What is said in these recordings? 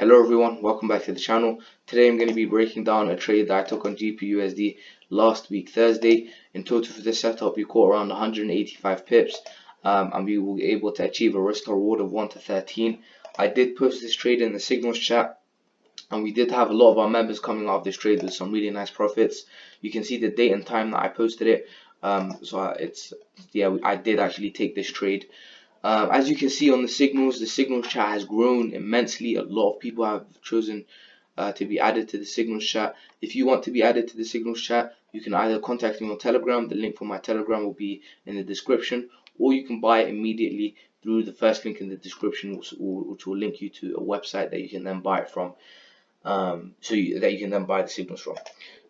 Hello everyone, welcome back to the channel. Today I'm going to be breaking down a trade that I took on GPUSD last week Thursday. In total for this setup we caught around 185 pips and we were able to achieve a risk to reward of 1 to 13. I did post this trade in the signals chat and we did have a lot of our members coming off this trade with some really nice profits. You can see the date and time that I posted it. I did actually take this trade. As you can see on the signals chat has grown immensely. A lot of people have chosen to be added to the signals chat. If you want to be added to the signals chat, you can either contact me on Telegram. The link for my Telegram will be in the description, or you can buy it immediately through the first link in the description, which will link you to a website that you can then buy it from. That you can then buy the signals from.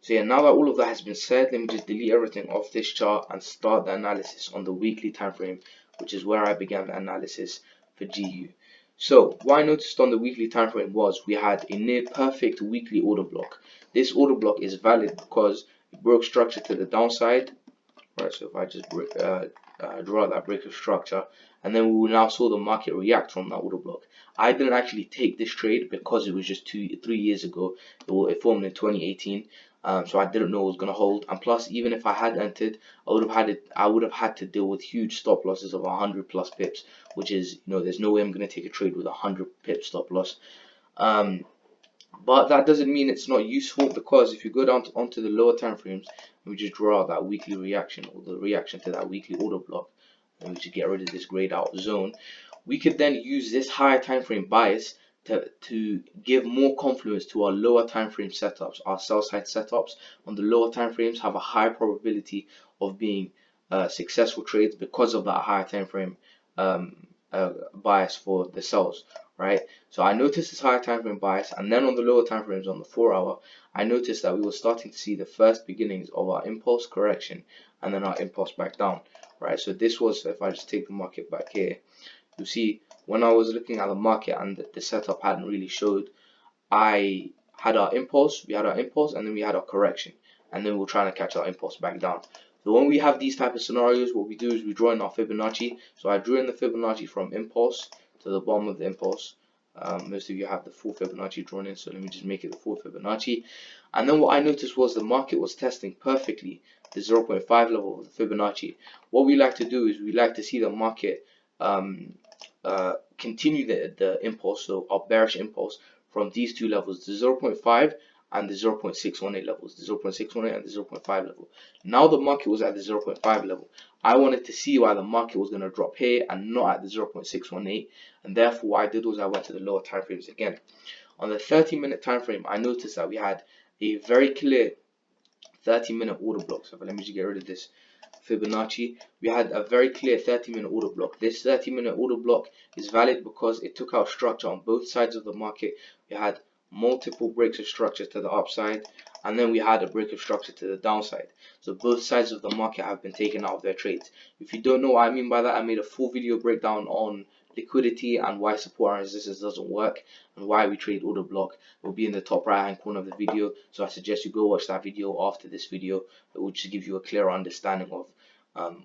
So yeah, now that all of that has been said, let me just delete everything off this chart and start the analysis on the weekly time frame, which is where I began the analysis for GU. So what I noticed on the weekly time frame was we had a near perfect weekly order block. This order block is valid because it broke structure to the downside. Right, so if I just draw that break of structure, and then we will now saw the market react from that order block. I didn't actually take this trade because it was just 3 years ago. It formed in 2018. So I didn't know it was going to hold, and plus even if I had entered, I would have had to deal with huge stop losses of 100 plus pips, which is, there's no way I'm going to take a trade with 100 pip stop loss. But that doesn't mean it's not useful, because if you go down onto the lower time frames and we just draw that weekly reaction, or the reaction to that weekly order block, and we just get rid of this grayed out zone, we could then use this higher time frame bias to give more confluence to our lower time frame setups. Our sell side setups on the lower time frames have a high probability of being successful trades because of that higher time frame bias for the sells, right? So I noticed this higher time frame bias, and then on the lower time frames, on the 4 hour, I noticed that we were starting to see the first beginnings of our impulse correction and then our impulse back down, right? So this was, if I just take the market back here, you see when I was looking at the market and the setup hadn't really showed, I had our impulse, we had our impulse, and then we had our correction, and then we're trying to catch our impulse back down. So when we have these type of scenarios, what we do is we draw in our Fibonacci. So I drew in the Fibonacci from impulse to the bottom of the impulse. Most of you have the full Fibonacci drawn in, so let me just make it the full Fibonacci. And then what I noticed was the market was testing perfectly the 0.5 level of the Fibonacci. What we like to do is we like to see the market continue the impulse, so our bearish impulse, from these two levels, the 0.5 and the 0.618 levels, the 0.618 and the 0.5 level. Now the market was at the 0.5 level. I wanted to see why the market was going to drop here and not at the 0.618, and therefore what I did was I went to the lower time frames again. On the 30-minute time frame, I noticed that we had a very clear 30-minute order block. So let me just get rid of this Fibonacci. We had a very clear 30-minute order block. This 30-minute order block is valid because it took out structure on both sides of the market. We had multiple breaks of structure to the upside, and then we had a break of structure to the downside. So both sides of the market have been taken out of their trades. If you don't know what I mean by that, I made a full video breakdown on liquidity and why support and resistance doesn't work and why we trade order block. It will be in the top right hand corner of the video, so I suggest you go watch that video after this video. It will just give you a clearer understanding of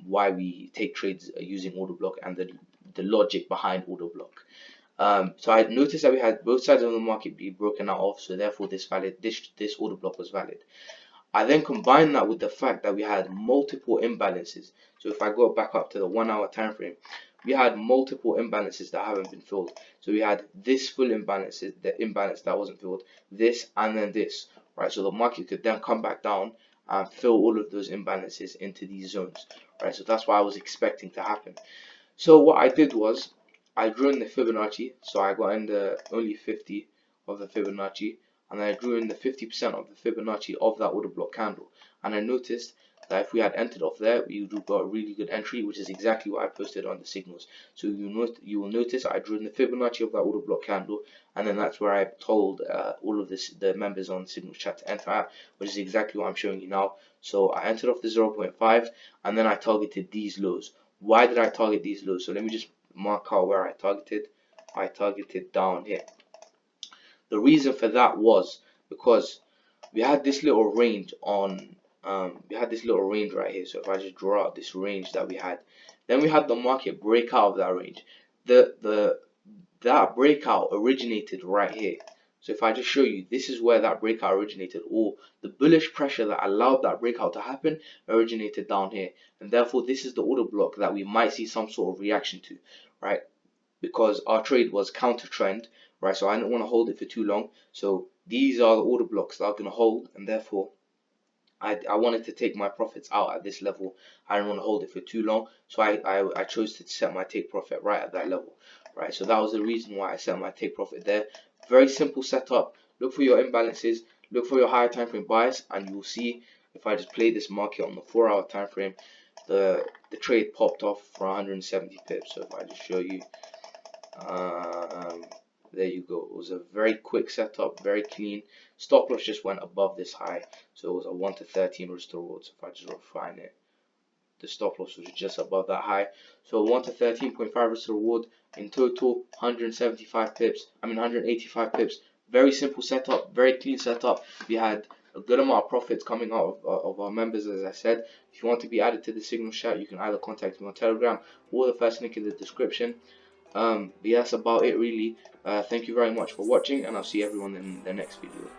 why we take trades using order block and the logic behind order block. So I noticed that we had both sides of the market be broken out of, so therefore this order block was valid. I then combined that with the fact that we had multiple imbalances. So if I go back up to the 1 hour time frame, we had multiple imbalances that haven't been filled. So we had this full imbalance, the imbalance that wasn't filled, this, and then this, right? So the market could then come back down and fill all of those imbalances into these zones, right? So that's what I was expecting to happen. So what I did was I drew in the Fibonacci, so I got in the only 50 of the Fibonacci, and I drew in the 50% of the Fibonacci of that order block candle, and I noticed that if we had entered off there, we would have got a really good entry, which is exactly what I posted on the signals. So you will notice I drew in the Fibonacci of that order block candle, and then that's where I told all of the members on the signals chat to enter at, which is exactly what I'm showing you now. So I entered off the 0.5, and then I targeted these lows. Why did I target these lows? So let me just mark out where I targeted. I targeted down here. The reason for that was because we had this little range on right here. So if I just draw out this range that we had, then we had the market break out of that range. That breakout originated right here. So if I just show you, this is where that breakout originated, or the bullish pressure that allowed that breakout to happen originated down here, and therefore this is the order block that we might see some sort of reaction to, right? Because our trade was counter trend, right? So I didn't want to hold it for too long. So these are the order blocks that are going to hold, and therefore I wanted to take my profits out at this level. I didn't want to hold it for too long, so I chose to set my take profit right at that level, right? So that was the reason why I set my take profit there. Very simple setup. Look for your imbalances, look for your higher time frame bias, and you will see, if I just play this market on the 4-hour time frame, the trade popped off for 170 pips. So if I just show you, there you go. It was a very quick setup, very clean. Stop loss just went above this high, so it was a 1 to 13 risk to reward. So if I just refine it, the stop loss was just above that high. So 1 to 13.5 risk to reward. In total, 175 pips. 185 pips. Very simple setup, very clean setup. We had a good amount of profits coming out of our members, as I said. If you want to be added to the Signal chat, you can either contact me on Telegram or the first link in the description. But yeah, that's about it really. Thank you very much for watching, and I'll see everyone in the next video.